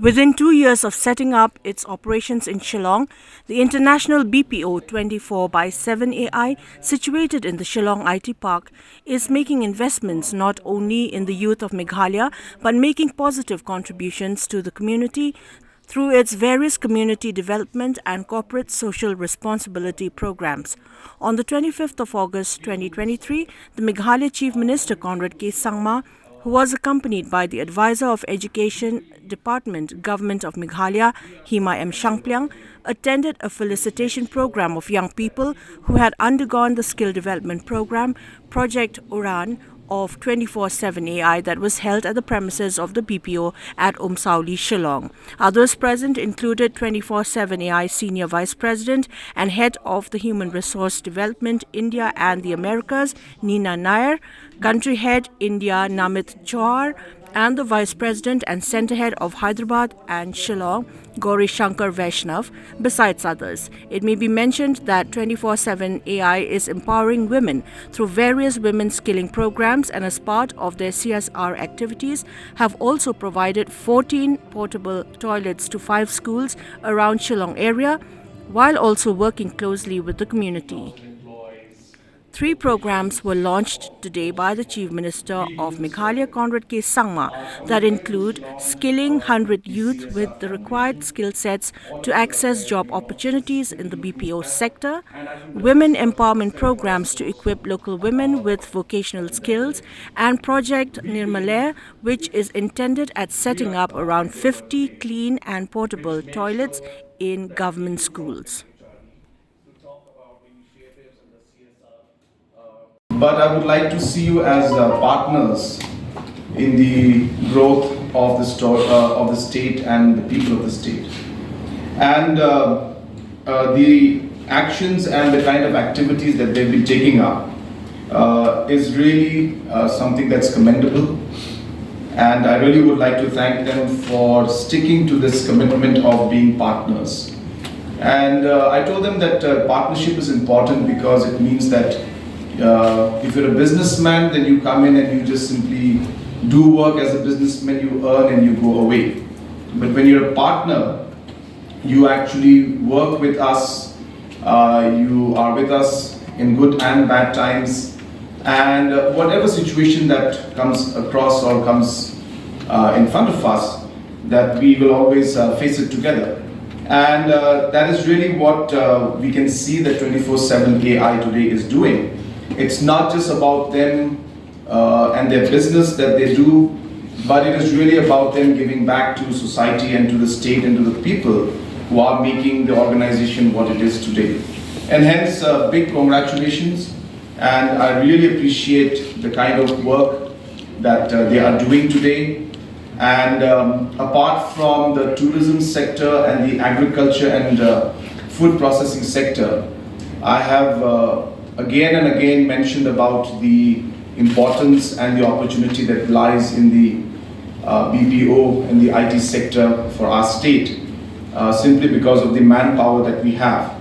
Within 2 years of setting up its operations in Shillong, the international BPO 24 by 7 AI, situated in the Shillong IT Park, is making investments not only in the youth of Meghalaya but making positive contributions to the community through its various community development and corporate social responsibility programs. On the 25th of August 2023, the Meghalaya Chief Minister Conrad K. Sangma, who was accompanied by the Advisor of Education Department, Government of Meghalaya, Hima M. Shangplyang, attended a felicitation program of young people who had undergone the skill development program, Project Uran, of 24/7 AI that was held at the premises of the BPO at Umsauli, Shillong. Others present included 24/7 AI Senior Vice President and Head of the Human Resource Development India and the Americas, Nina Nair, Country Head India Namit Chauhar, and the Vice President and Centre Head of Hyderabad and Shillong, Gauri Shankar Vaishnav, besides others. It may be mentioned that 24/7 AI is empowering women through various women skilling programs, and as part of their CSR activities have also provided 14 portable toilets to 5 schools around Shillong area, while also working closely with the community. 3 programs were launched today by the Chief Minister of Meghalaya, Conrad K. Sangma, that include skilling 100 youth with the required skill sets to access job opportunities in the BPO sector, women empowerment programs to equip local women with vocational skills, and Project Nirmalaya, which is intended at setting up around 50 clean and portable toilets in government schools. But I would like to see you as partners in the growth of of the state and the people of the state. And the actions and the kind of activities that they've been taking up is really something that's commendable. And I really would like to thank them for sticking to this commitment of being partners. And I told them that partnership is important because it means that if you're a businessman, then you come in and you just simply do work as a businessman, you earn and you go away. But when you're a partner, you actually work with us, you are with us in good and bad times, and whatever situation that comes across or comes in front of us, that we will always face it together. And that is really what we can see that 24/7 AI today is doing. It's not just about them and their business that they do, but it is really about them giving back to society and to the state and to the people who are making the organization what it is today. And hence, big congratulations, and I really appreciate the kind of work that they are doing today. And apart from the tourism sector and the agriculture and food processing sector, I have again and again mentioned about the importance and the opportunity that lies in the BPO and the IT sector for our state, simply because of the manpower that we have.